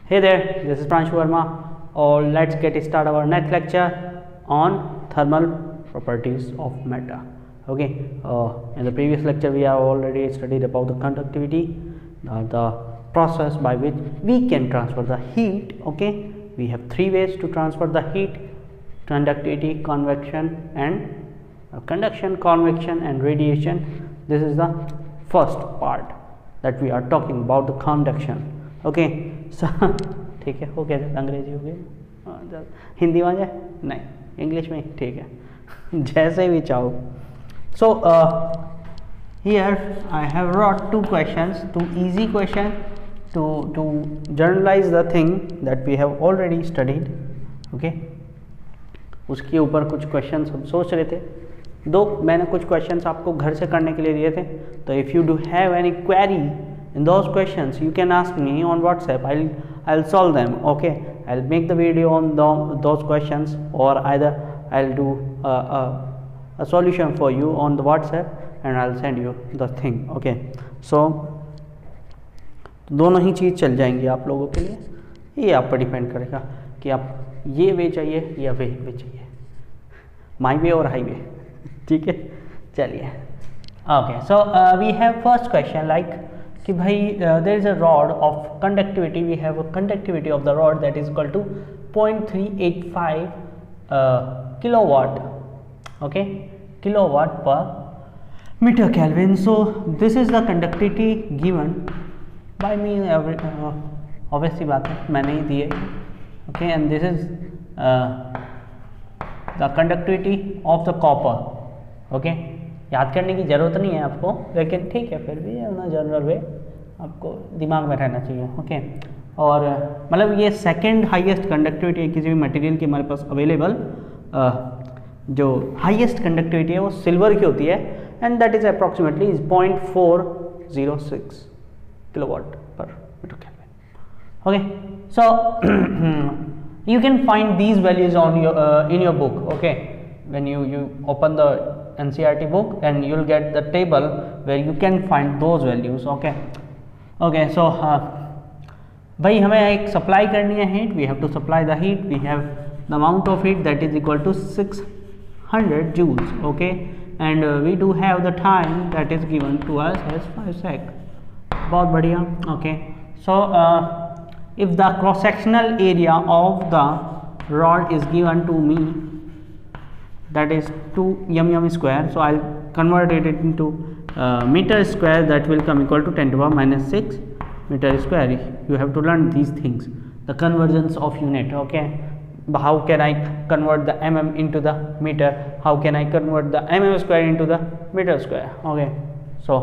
Hey there, this is Pranshu Verma. Or let's get started our next lecture on thermal properties of matter. Okay, in the previous lecture we have already studied about the conductivity, the process by which we can transfer the heat. Okay, we have three ways to transfer the heat: conductivity, convection, and conduction, convection, and radiation. This is the first part that we are talking about, the conduction. Okay, so ठीक है, हो गया, अंग्रेजी हो गया, हिंदी में जाए नहीं, इंग्लिश में ठीक है, जैसे भी चाहो. So here I have brought two questions, two easy questions to generalize the thing that we have already studied. Okay, उसके ऊपर कुछ क्वेश्चंस हम सोच रहे थे, दो मैंने कुछ क्वेश्चंस आपको घर से करने के लिए दिए थे. तो if you do have any query in those questions you can ask me on WhatsApp. I'll solve them. Okay, I'll make the video on those questions, or either I'll do a solution for you on the WhatsApp and I'll send you the thing. Okay, so दोनों ही चीज़ चल जाएंगी आप लोगों के लिए. ये आप पर डिपेंड करेगा कि आप ये वे चाहिए या वे चाहिए, माई वे और हाईवे. ठीक है, चलिए. Okay, so we have first question like कि भाई there is a rod of conductivity, we have a conductivity of the rod that is equal to 0.385 kilowatt. Okay, kilowatt per metre kelvin. So this is the conductivity given by me, obviously बात है, मैंने ही दी है. Okay, and this is the conductivity of the copper. Okay, याद करने की ज़रूरत नहीं है आपको, लेकिन ठीक है, फिर भी ना जनरल वे आपको दिमाग में रहना चाहिए. ओके, और मतलब ये सेकंड हाईएस्ट कंडक्टिविटी है किसी भी मटेरियल की हमारे पास अवेलेबल. जो हाईएस्ट कंडक्टिविटी है वो सिल्वर की होती है, and that is approximately 0.406 kilowatt per metre kelvin. Okay, so you can find these values on your in your book. Okay, when you open the NCERT book and you'll get the table where you can find those values. Okay, so भाई हमें एक supply करनी है heat, we have to supply the heat, we have the amount of heat that is equal to 600 joules. Okay, and we do have the time that is given to us as 5 sec. बहुत बढ़िया. Okay, so if the cross sectional area of the rod is given to me, that is 2 mm square, so I'll convert it into meter square. That will come equal to 10 to the power minus 6 meter square. You have to learn these things, the conversions of unit. Okay, how can I convert the mm into the meter, how can I convert the mm square into the meter square? Okay, so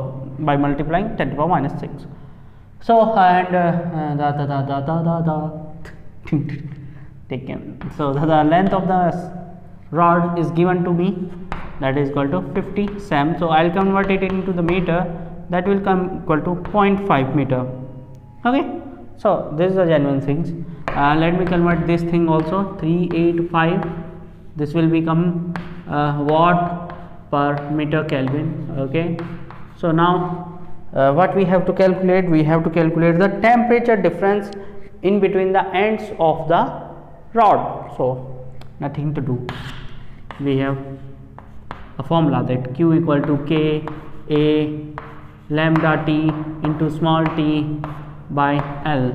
by multiplying 10 to the power minus 6. So and so the length of the rod is given to me, that is equal to 50 cm. So I'll convert it into the meter, that will come equal to 0.5 meter. Okay, so this is the genuine things. Let me convert this thing also, 385, this will become watt per meter Kelvin. Okay, so now what we have to calculate, we have to calculate the temperature difference in between the ends of the rod. So nothing to do, we have a formula that Q equal to K A lambda T into small t by L.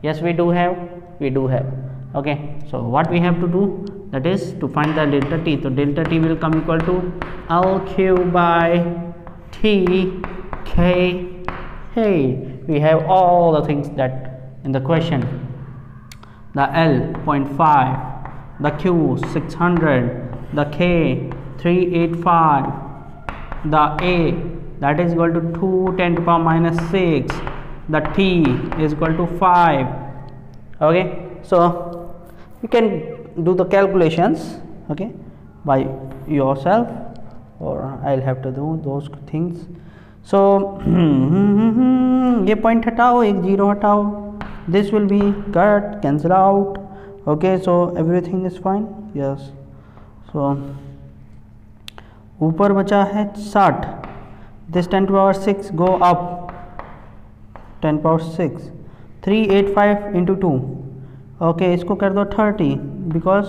Yes, we do have. Okay, so what we have to do, that is to find the delta T. So delta T will come equal to LQ by T K. Hey, we have all the things that in the question. The L 0.5, the Q 600, the K 385, the A that is equal to 2 10 to the power minus 6, the T is equal to 5. Okay, so you can do the calculations, okay, by yourself, or I'll have to do those things. So ये point हटाओ, एक zero हटाओ, this will be cut, cancel out. Okay, so everything is fine. Yes, so ऊपर बचा है 60, this 10 to the power 6 go up 10 power 6, 385 into 2, okay इसको कर दो 30 because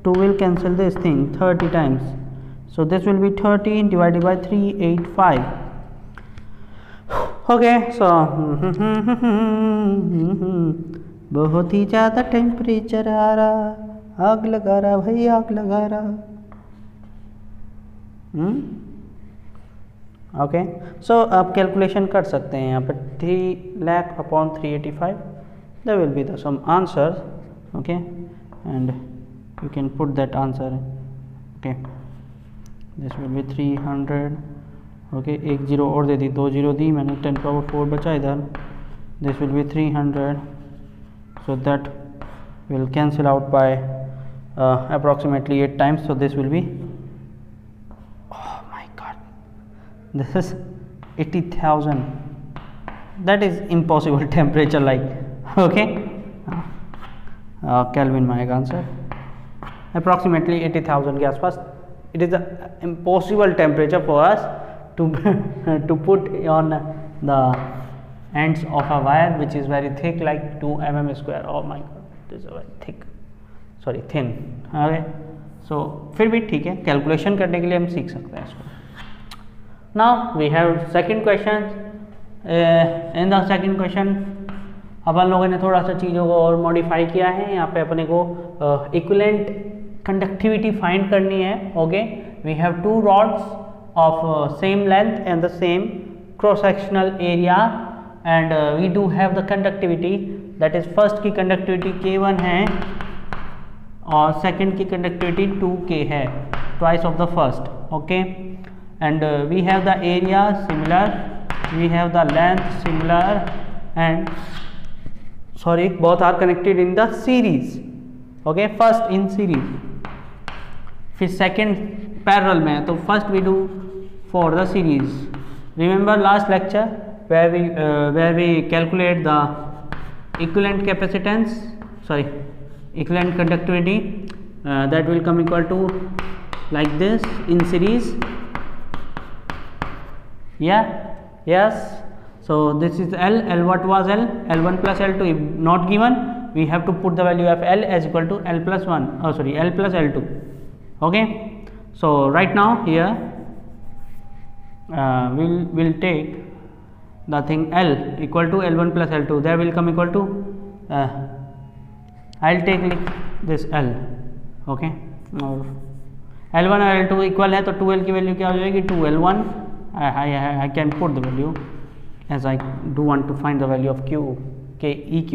2 will cancel this thing 30 times, so this will be 30 divided by 385. Okay so बहुत ही ज़्यादा temperature आ रहा, आग लगा रहा भाई, आग लगा रहा। ओके सो आप कैलकुलेशन कर सकते हैं यहाँ पर 3 lakh upon 385, there will be the some answers, okay, and you can put that answer, okay, this will be 300, okay, एक जीरो और दे दी, 2 जीरो दी मैंने, 10 पावर 4 बचा इधर, this will be 300, so that will cancel out by approximately 8 times, so this will be, oh my god, this is 80,000, that is impossible temperature, like, okay, Kelvin my answer, approximately 80,000 के आसपास. It is an impossible temperature for us to to put on the ends of a wire which is very thick, like 2 mm square. Oh my god, this is very thick, sorry thin. Okay, so फिर भी ठीक है, calculation करने के लिए हम सीख सकते हैं इसको. Now we have second question. In the second question अपन लोगों ने थोड़ा सा चीज़ों को और मॉडिफाई किया है. यहाँ पे अपने को इक्विवेलेंट कंडक्टिविटी फाइंड करनी है. Okay, we have 2 rods of same length and the same cross sectional area and we do have the conductivity, that is first की कंडक्टिविटी K1 है और सेकंड की कंडक्टिविटी 2K है, twice of the first. Okay, and we have the area similar, we have the length similar and sorry both are connected in the series. okay, first in series, फिर second parallel में. तो first we do for the series. Remember last lecture where we calculate the equivalent capacitance, sorry equivalent conductivity, that will come equal to like this in series. Yeah, yes. So this is L. What was L? L1 plus L2. If not given, we have to put the value of L as equal to L plus 1. Oh sorry, L plus L2. Okay. So right now here we'll take the thing L equal to L1 plus L2. There will come equal to I'll take this L. Okay. और L1 और L2 equal है तो 2L की value क्या हो जाएगी? 2L1. I can put the value as I do want to find the value of K EQ.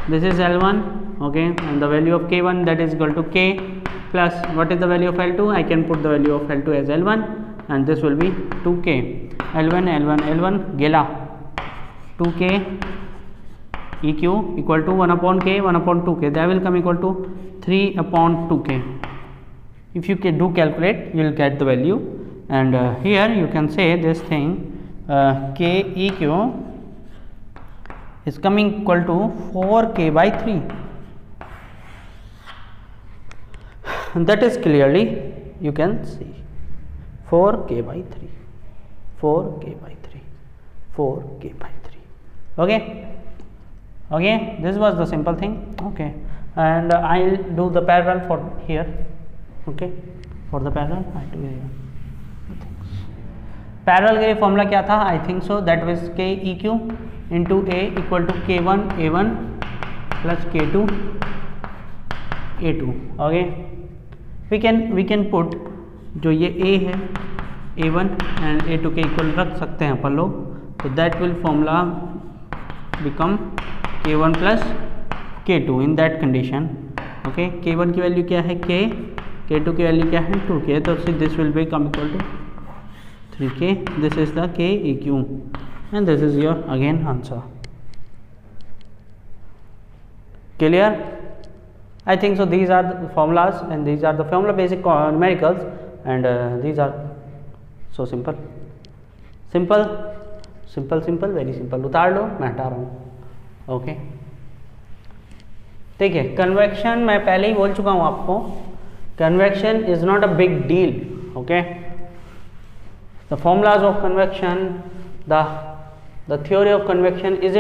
This is L1, okay, and the value of K1, that is equal to K plus what is the value of L2? I can put the value of L2 as L1 and this will be 2K. L1 गेला 2K EQ equal to 1 upon K, 1 upon 2K. That will come equal to 3 upon 2K. If you do calculate, you will get the value, and here you can say this thing. K EQ is coming equal to 4K by 3. That is clearly you can see 4K by 3, 4K by 3, 4K by 3. Okay, okay, this was the simple thing. Okay, and I'll do the parallel for here. Okay, for the parallel I do here. Parallel के लिए formula क्या था? I think so that was K EQ into A equal to K1 A1 plus K2 A2. Okay, we can put जो ये A है A1 and A2 के equal रख सकते हैं अपन लोग, तो that will formula become K1 plus K2 in that condition. Okay, K1 की वैल्यू क्या है K, K2 की वैल्यू क्या है 2K, तो this will become equal to 3K. This is the K EQ and this is your again answer. Clear? I think so. These are the formulas and these are the formula basic numericals, and these are so simple, very simple. उतार लो, मैं हटा रहा हूँ. Okay, ठीक है. Convection मैं पहले ही बोल चुका हूँ आपको, convection is not a big deal. Okay, the formulas of convection, the the theory of convection is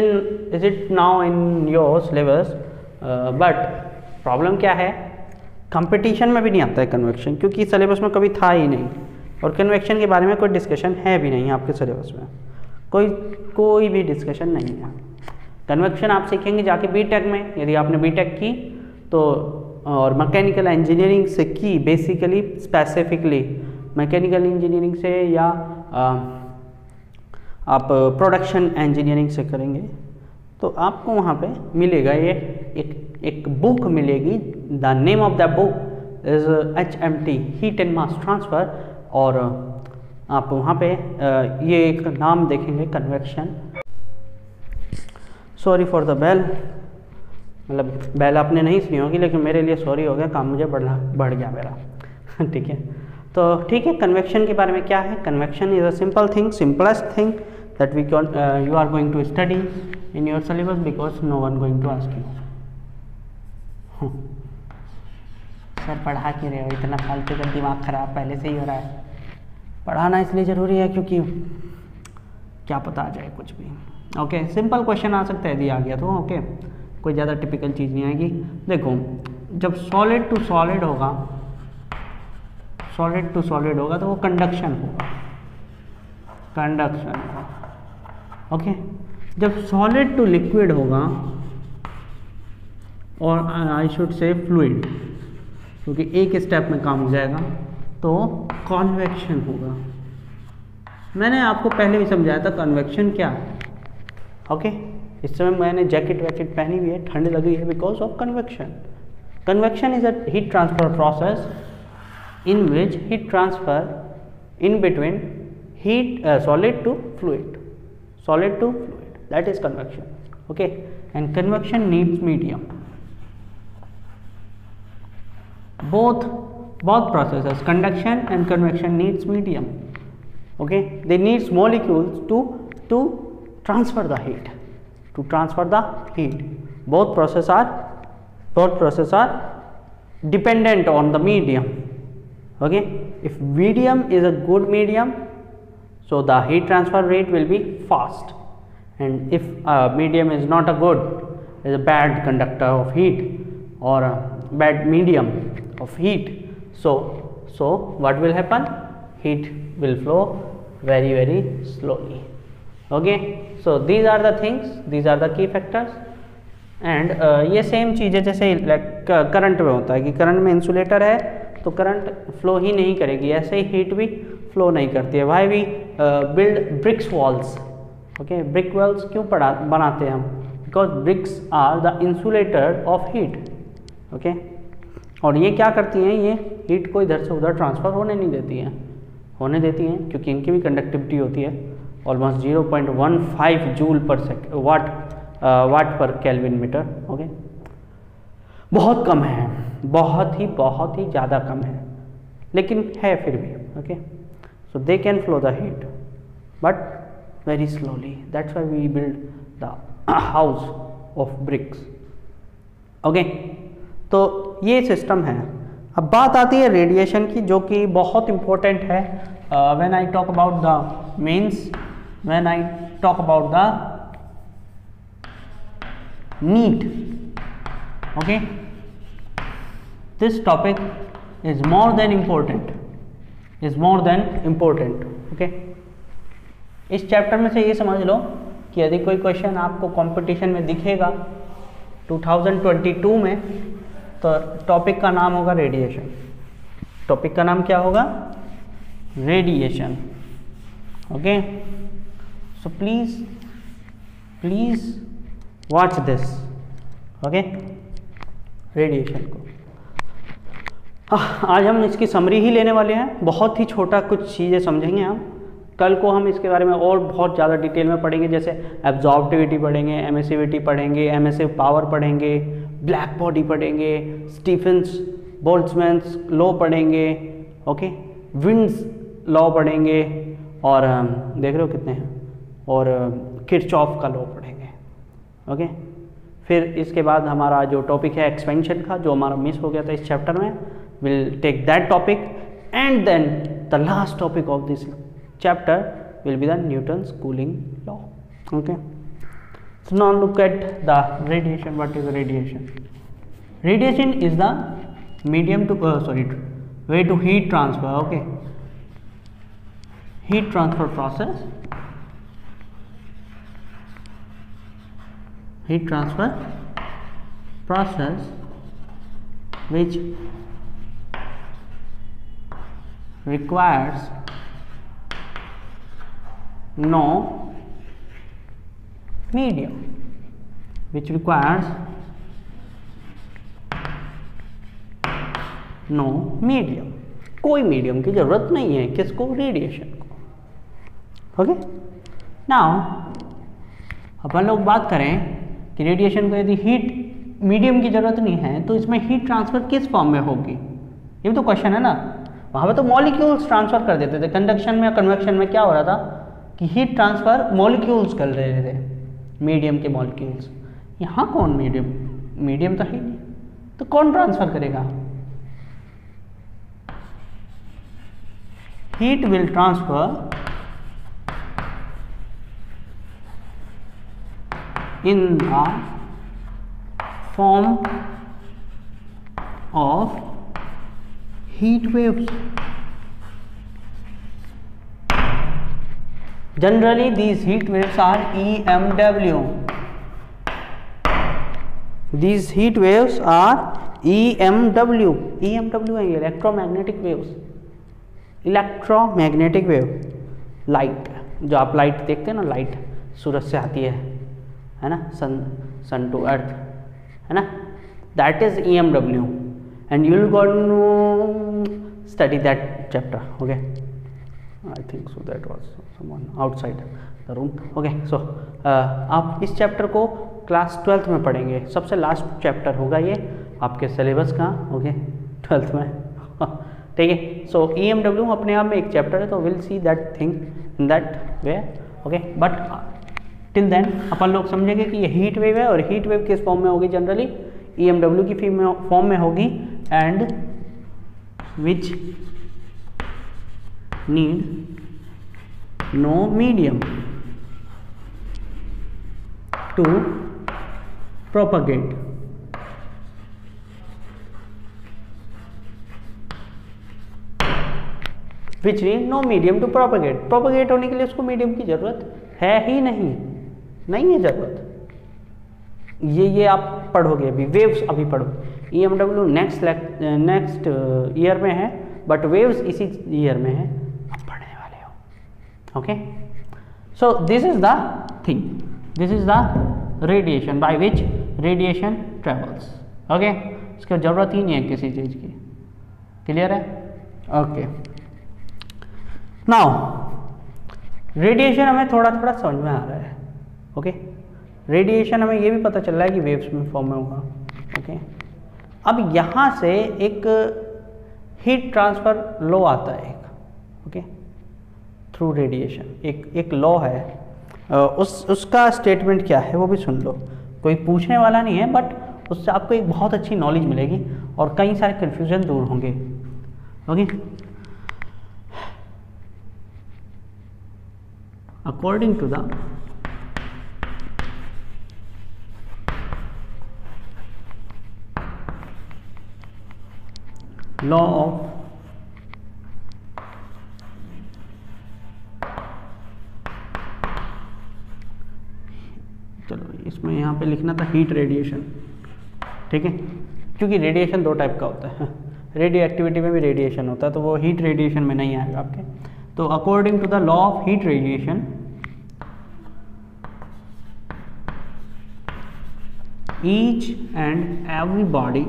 it now in your syllabus, but problem क्या है, कंपटीशन में भी नहीं आता है कन्वेक्शन, क्योंकि सिलेबस में कभी था ही नहीं, और कन्वेक्शन के बारे में कोई डिस्कशन है भी नहीं आपके सिलेबस में, कोई भी डिस्कशन नहीं है। कन्वेक्शन आप सीखेंगे जाके बीटेक में, यदि आपने बीटेक की तो, और मैकेनिकल इंजीनियरिंग से की, बेसिकली स्पेसिफिकली मैकेनिकल इंजीनियरिंग से, या आप प्रोडक्शन इंजीनियरिंग से करेंगे, तो आपको वहाँ पे मिलेगा ये एक बुक मिलेगी, the name of the book is HMT, heat and mass transfer, और आप वहाँ पे ये एक नाम देखेंगे, convection. Sorry for the bell, मतलब बेल आपने नहीं सुनी होगी, लेकिन मेरे लिए सॉरी हो गया, काम मुझे बढ़ गया मेरा ठीक है, तो ठीक है। कन्वेक्शन के बारे में क्या है, convection is a simple thing, simplest thing that you are going to study in your syllabus, because no one going to ask you sir पढ़ा क्यों रहे हो, इतना फालतू का दिमाग खराब पहले से ही हो रहा है। पढ़ाना इसलिए ज़रूरी है क्योंकि क्या पता आ जाए कुछ भी। ओके, सिंपल क्वेश्चन आ सकता है यदि आ गया तो, ओके, कोई ज़्यादा टिपिकल चीज़ नहीं आएगी। देखो, जब सॉलिड टू सॉलिड होगा, सॉलिड टू सॉलिड होगा तो वो कंडक्शन होगा, कंडक्शन होगा। ओके, जब सॉलिड टू लिक्विड होगा, और आई शुड से फ्लूइड, क्योंकि एक स्टेप में काम हो जाएगा, तो कन्वेक्शन होगा। मैंने आपको पहले भी समझाया था कन्वेक्शन क्या है। ओके, इस समय मैंने जैकेट वैकेट पहनी हुई है, ठंड लगी है, because of convection. Convection is a heat transfer process in which heat transfer in between solid to fluid, that is convection. Okay, and convection needs medium. Both processes, conduction and convection, needs medium. Okay, they needs molecules to transfer the heat, both processes are dependent on the medium. Okay, if medium is a good medium, so the heat transfer rate will be fast, and if medium is not a good, is a bad conductor of heat, or a bad medium of heat, so what will happen, heat will flow very slowly. Okay, so these are the things, these are the key factors. And ये same चीज़ है जैसे current में होता है कि current में insulator है तो करंट फ्लो ही नहीं करेगी, ऐसे ही हीट भी फ्लो नहीं करती है। Why we build bricks walls. Okay, brick walls क्यों बनाते हैं हम, because bricks are the insulator of heat. Okay, और ये क्या करती हैं, ये हीट को इधर से उधर ट्रांसफ़र होने देती हैं क्योंकि इनकी भी कंडक्टिविटी होती है ऑलमोस्ट 0.15 जूल पर वाट पर केल्विन मीटर। ओके, बहुत कम है, बहुत ही ज़्यादा कम है, लेकिन है फिर भी। Okay, so they can flow the heat but very slowly, that's why we build the house of bricks. Okay, तो ये सिस्टम है। अब बात आती है रेडिएशन की, जो कि बहुत इम्पोर्टेंट है। When I talk about the means, when I talk about the NEET, okay, this topic is more than important, okay। इस चैप्टर में से ये समझ लो कि यदि कोई क्वेश्चन आपको कंपटीशन में दिखेगा 2022 में, तो टॉपिक का नाम होगा रेडिएशन। टॉपिक का नाम क्या होगा, radiation. Okay, so please watch this. Okay, radiation को आज हम इसकी समरी ही लेने वाले हैं, बहुत ही छोटा कुछ चीज़ें समझेंगे हम। कल को हम इसके बारे में और बहुत ज़्यादा डिटेल में पढ़ेंगे, जैसे एब्जॉर्प्टिविटी पढ़ेंगे, एमिसिविटी पढ़ेंगे, एमिसिव पावर पढ़ेंगे, ब्लैक बॉडी पढ़ेंगे, स्टीफेंस बोल्ट्जमैन्स लॉ पढ़ेंगे। ओके, विंड्स लॉ पढ़ेंगे, और देख रहे हो कितने हैं, और किरचॉफ का लॉ पढ़ेंगे। ओके, फिर इसके बाद हमारा जो टॉपिक है एक्सपेंशन का, जो हमारा मिस हो गया था इस चैप्टर में, will take that topic, and then the last topic of this chapter will be the Newton's cooling law. Okay, so now look at the radiation. What is radiation? Radiation is the medium to way to heat transfer. Okay, heat transfer process. Heat transfer process which requires no medium, which requires no medium, कोई medium की जरूरत नहीं है किसको, radiation को। Okay, now अपन लोग बात करें कि रेडिएशन को यदि हीट मीडियम की जरूरत नहीं है तो इसमें हीट ट्रांसफर किस फॉर्म में होगी, ये भी तो क्वेश्चन है ना। वहाँ पे तो मॉलिक्यूल्स ट्रांसफर कर देते थे, कंडक्शन में या कन्वेक्शन में क्या हो रहा था कि हीट ट्रांसफर मॉलिक्यूल्स कर रहे थे, मीडियम के मॉलिक्यूल्स। यहाँ कौन मीडियम, मीडियम तो है नहीं, तो कौन ट्रांसफर करेगा? Heat will transfer in the form of heat waves. Generally, these heat waves are EMW. These heat waves are EMW. EMW है electromagnetic waves. Electromagnetic wave, light, जो आप लाइट देखते हैं ना, लाइट सूरज से आती है ना, सन टू अर्थ, है ना, that is EMW and you will go to study that chapter. Okay, I think so that was someone outside the room. Okay, so आप इस चैप्टर को क्लास 12th में पढ़ेंगे, सबसे लास्ट चैप्टर होगा ये आपके सिलेबस का। ओके, 12th में, ठीक है। सो EMW अपने आप में एक चैप्टर है, तो will see that thing in that way. Okay, but till then अपन लोग समझेंगे कि ये हीट वेव है, और हीट वेव किस फॉर्म में होगी, जनरली EMW की फॉर्म में होगी, and which need no medium to propagate. Which need no medium to propagate. Propagate होने के लिए उसको मीडियम की जरूरत है ही नहीं, नहीं है जरूरत। ये आप पढ़ोगे अभी, वेव्स अभी पढ़ो। EMW नेक्स्ट ईयर में है, बट वेव्स इसी ईयर में है, आप पढ़ने वाले हो। Okay, so this is the thing, this is the radiation by which radiation travels. Okay, इसकी जरूरत ही नहीं है किसी चीज की, क्लियर है? ओके, नाउ रेडिएशन हमें थोड़ा थोड़ा समझ में आ रहा है। ओके, रेडिएशन हमें ये भी पता चल रहा है कि वेव्स में फॉर्म में होगा। ओके, अब यहाँ से एक हीट ट्रांसफर लॉ आता है एक, ओके, थ्रू रेडिएशन एक लॉ है। उसका स्टेटमेंट क्या है वो भी सुन लो, कोई पूछने वाला नहीं है, बट उससे आपको एक बहुत अच्छी नॉलेज मिलेगी और कई सारे कन्फ्यूजन दूर होंगे। Okay, according to the law of चलो इसमें यहाँ पे लिखना था हीट रेडिएशन, ठीक है, क्योंकि रेडिएशन दो टाइप का होता है, रेडियो एक्टिविटी में भी रेडिएशन होता है, तो वो हीट रेडिएशन में नहीं आएगा आपके। तो according to the law of heat radiation, each and every body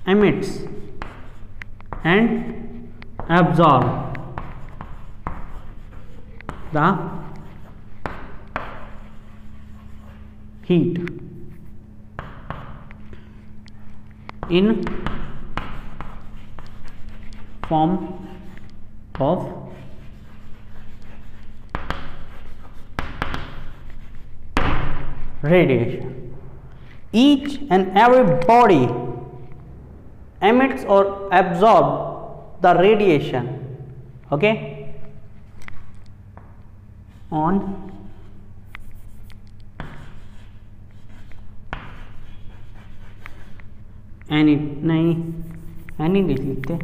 emits and absorb the heat in form of radiation. Each and every body emits or absorb the radiation, okay, on any नहीं लिखते,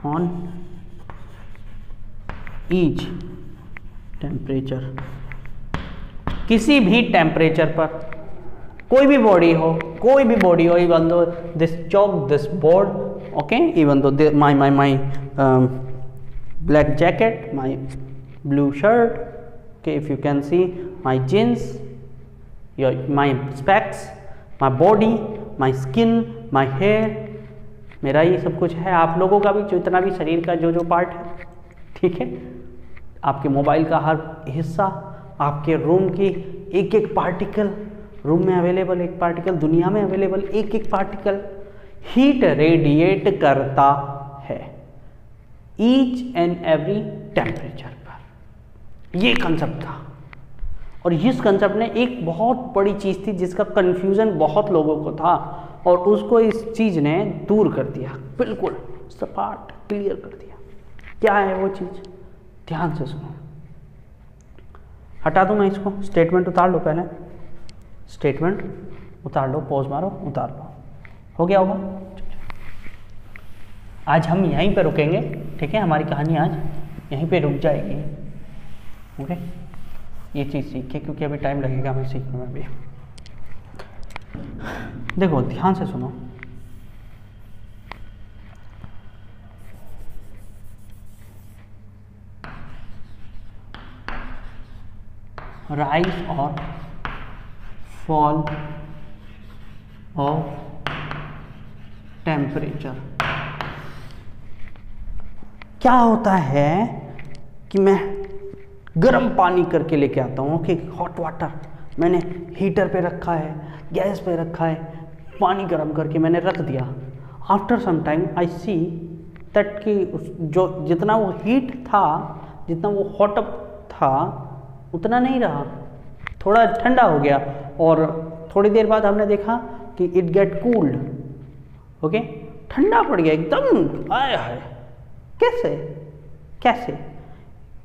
on each temperature, किसी भी temperature पर, कोई भी body हो, even though this chalk, this board, okay, even though my black jacket, my blue shirt, okay, if you can see my jeans, my specs, my body, my skin, my hair, मेरा ये सब कुछ है, आप लोगों का भी जितना भी शरीर का जो पार्ट है, ठीक है, आपके मोबाइल का हर हिस्सा, आपके रूम की एक एक पार्टिकल, रूम में अवेलेबल एक पार्टिकल, दुनिया में अवेलेबल एक एक पार्टिकल हीट रेडिएट करता है ईच एंड एवरी टेम्परेचर पर। ये कंसेप्ट था, और इस कंसेप्ट ने एक बहुत बड़ी चीज़ थी जिसका कन्फ्यूज़न बहुत लोगों को था, और उसको इस चीज़ ने दूर कर दिया, बिल्कुल सपाट क्लियर कर दिया। क्या है वो चीज़, ध्यान से सुनो। हटा दूँ मैं इसको, स्टेटमेंट उतार लो, पहले स्टेटमेंट उतार लो, पॉज मारो, उतार लो, हो गया होगा। आज हम यहीं पे रुकेंगे, ठीक है, हमारी कहानी आज यहीं पे रुक जाएगी, ओके। ये चीज़ सीखे, क्योंकि अभी टाइम लगेगा हमें सीखने में भी। देखो ध्यान से सुनो, राइज और फॉल ऑफ टेम्परेचर। क्या होता है कि मैं गर्म पानी करके लेके आता हूँ, ओके, हॉट वाटर मैंने हीटर पे रखा है, गैस पे रखा है, पानी गर्म करके मैंने रख दिया। After some time I see that कि जो जितना वो हीट था, जितना वो हॉट अप था, उतना नहीं रहा, थोड़ा ठंडा हो गया, और थोड़ी देर बाद हमने देखा कि इट गेट कूल्ड, ओके, ठंडा पड़ गया एकदम। आया है कैसे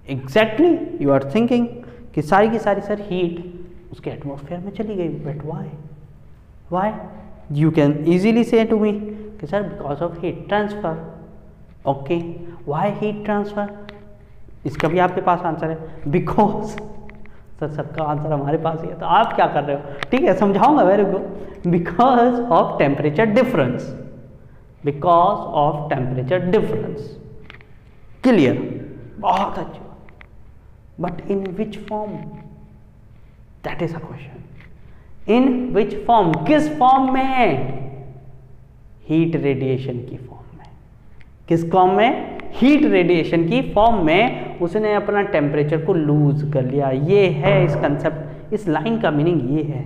एग्जैक्टली यू आर थिंकिंग कि सारी की सारी सर हीट उसके एटमॉस्फेयर में चली गई, but why you can easily say to me कि sir because of heat transfer, okay. Why heat transfer, इसका भी आपके पास आंसर है, बिकॉज सर सबका आंसर हमारे पास ही है, तो आप क्या कर रहे हो, ठीक है, समझाऊंगा मेरे को। Because of temperature difference, because of temperature difference, clear, बहुत अच्छा। But in which form, that is a question. In which form, किस फॉर्म में, हीट रेडिएशन की फॉर्म में। किस फॉर्म में, हीट रेडिएशन की फॉर्म में उसने अपना टेम्परेचर को लूज कर लिया। ये है इस कंसेप्ट, इस लाइन का मीनिंग ये है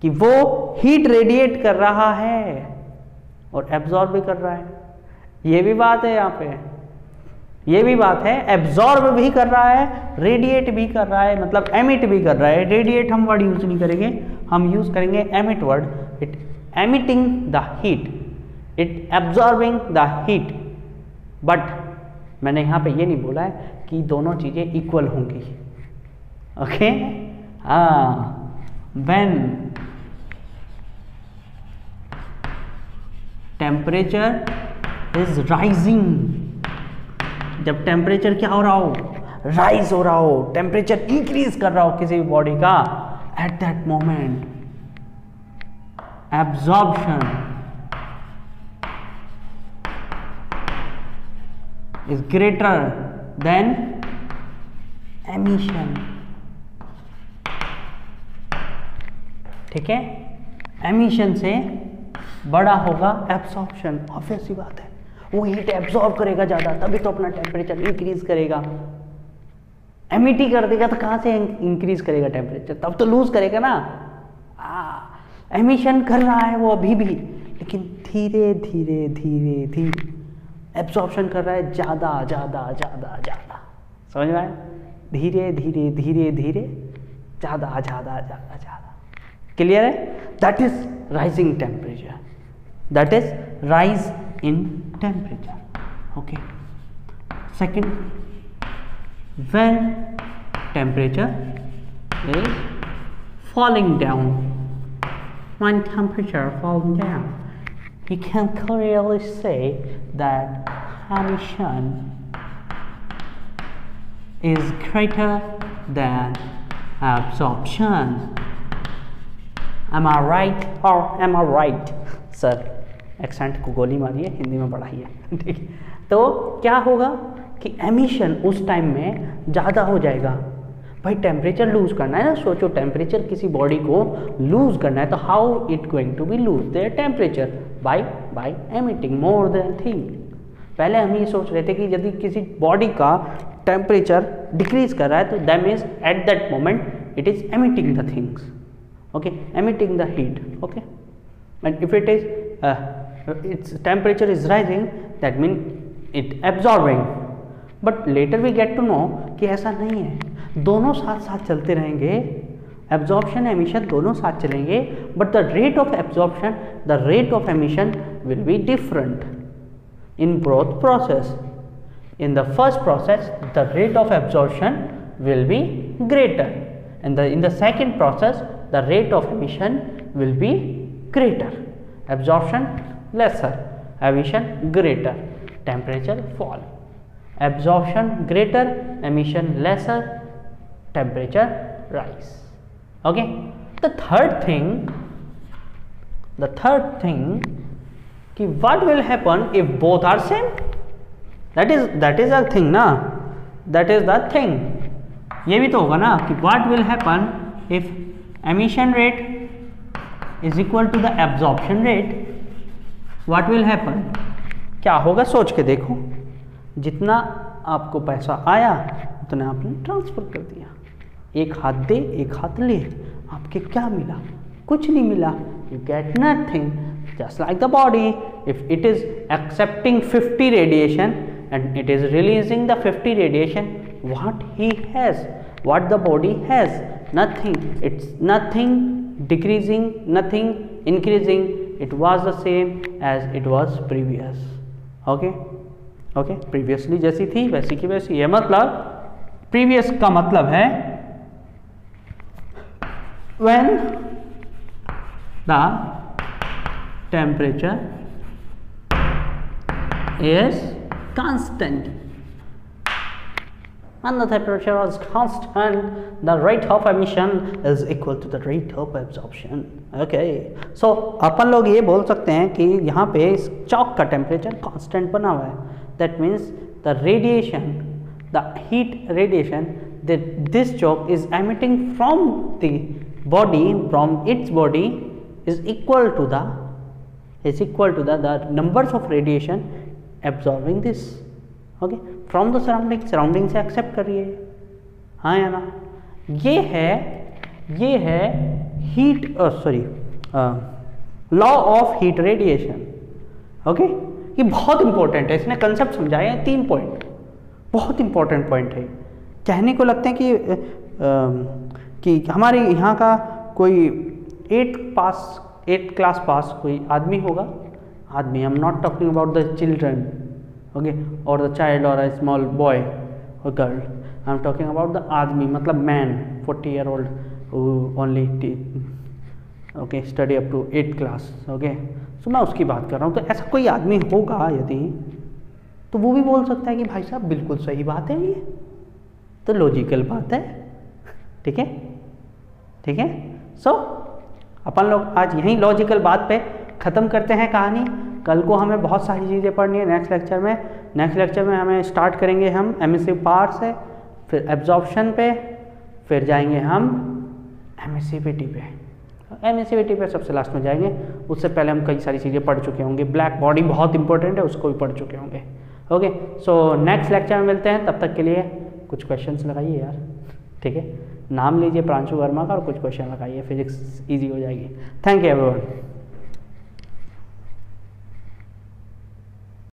कि वो हीट रेडिएट कर रहा है और एब्जॉर्ब भी कर रहा है। ये भी बात है यहाँ पे, ये भी बात है, एब्जॉर्ब भी कर रहा है, रेडिएट भी कर रहा है, मतलब एमिट भी कर रहा है। रेडिएट हम वर्ड यूज नहीं करेंगे, हम यूज करेंगे emit word. It emitting the heat, it absorbing the heat. But मैंने यहाँ पे ये नहीं बोला है कि दोनों चीज़ें इक्वल होंगी, okay. When temperature is rising, जब टेम्परेचर क्या हो रहा हो, राइज हो रहा हो, टेम्परेचर इंक्रीज कर रहा हो किसी भी बॉडी का, at that moment absorption is greater than emission, ठीक है, एमिशन से बड़ा होगा एब्सॉर्प्शन। ऑब्वियस सी बात है, वो हीट एब्सॉर्ब करेगा ज़्यादा, तभी तो अपना टेम्परेचर इंक्रीज करेगा। एमिट ही कर देगा तो कहाँ से इंक्रीज करेगा टेम्परेचर, तब तो लूज करेगा ना। एमिशन कर रहा है वो अभी भी, लेकिन धीरे धीरे धीरे धीरे एब्सॉर्प्शन कर रहा है, ज़्यादा ज़्यादा ज़्यादा ज़्यादा, समझ में आया, धीरे धीरे धीरे धीरे ज़्यादा ज़्यादा ज़्यादा ज़्यादा, क्लियर है। That is rising temperature, that is rise in temperature. Okay. Second, when temperature is falling down, when temperature falling down, we can clearly say that emission is greater than absorption. Am I right or am I right? Sir accent को गोली मारिए, हिंदी में पढ़ाइए, ठीक है। तो क्या होगा कि एमिशन उस टाइम में ज़्यादा हो जाएगा। भाई टेम्परेचर लूज करना है ना, सोचो टेम्परेचर किसी बॉडी को लूज करना है तो how it going to be lose their temperature by emitting more than thing. पहले हम ये सोच रहे थे कि यदि किसी बॉडी का टेम्परेचर डिक्रीज कर रहा है तो that means at that moment it is emitting the things, okay, emitting the heat, okay. And if it is its temperature is rising, that means it absorbing, but later we get to know कि ऐसा नहीं है, दोनों साथ साथ चलते रहेंगे, absorption emission दोनों साथ चलेंगे, but the rate of absorption, the rate of emission will be different in both process. In the first process the rate of absorption will be greater, and in the second process the rate of emission will be greater, absorption lesser, emission greater, temperature fall, absorption greater, emission lesser, temperature rise, okay. The third thing कि what will happen if both are same, that is a thing ना, that is the thing। ये भी तो होगा ना कि what will happen if emission rate is equal to the absorption rate, what will happen, क्या होगा सोच के देखो। जितना आपको पैसा आया उतना आपने ट्रांसफर कर दिया, एक हाथ दे एक हाथ ले, आपके क्या मिला, कुछ नहीं मिला, you get nothing, just like the body, if it is accepting 50 radiation and it is releasing the 50 radiation, what he has, what the body has, nothing, it's nothing decreasing, nothing increasing, it was the same as it was previous, okay, okay, previously जैसी थी वैसी की वैसी। ये मतलब previous का मतलब है when the temperature is constant, and the temperature is constant, the rate of emission is equal to the rate of absorption, okay। so अपन लोग ये बोल सकते हैं कि यहाँ पे इस चौक का टेम्परेचर कांस्टेंट बना हुआ है, that means the radiation, the heat radiation that this chalk is emitting from the body, from its body is equal to the numbers of radiation absorbing this, okay, from the surrounding से accept करिए, हाँ या ना। ये है heat law of heat radiation, okay. ये बहुत important है, इसने कंसेप्ट समझाए हैं 3 पॉइंट, बहुत इंपॉर्टेंट पॉइंट है। कहने को लगते हैं कि हमारे यहाँ का कोई 8th क्लास पास कोई आदमी होगा, आदमी, I am not talking about the children, okay, or the child or a small boy or girl, I am talking about the आदमी, मतलब man, 40-year-old who only okay study up to 8th class, okay, so मैं उसकी बात कर रहा हूँ। तो ऐसा कोई आदमी होगा यदि, तो वो भी बोल सकता है कि भाई साहब बिल्कुल सही बात है, ये तो लॉजिकल बात है, ठीक है, ठीक है। सो अपन लोग आज यहीं लॉजिकल बात पे ख़त्म करते हैं कहानी। कल को हमें बहुत सारी चीज़ें पढ़नी है नेक्स्ट लेक्चर में हमें स्टार्ट करेंगे हम एमिसिव पार्ट से, फिर एब्जॉर्प्शन पे, फिर जाएंगे हम एमिसिविटी पे सबसे लास्ट में जाएंगे। उससे पहले हम कई सारी चीज़ें पढ़ चुके होंगे, ब्लैक बॉडी बहुत इंपॉर्टेंट है, उसको भी पढ़ चुके होंगे, ओके। सो नेक्स्ट लेक्चर में मिलते हैं, तब तक के लिए कुछ क्वेश्चंस लगाइए यार, ठीक है, नाम लीजिए प्रांशु वर्मा का और कुछ क्वेश्चन लगाइए, फिजिक्स ईजी हो जाएगी। Thank you everyone.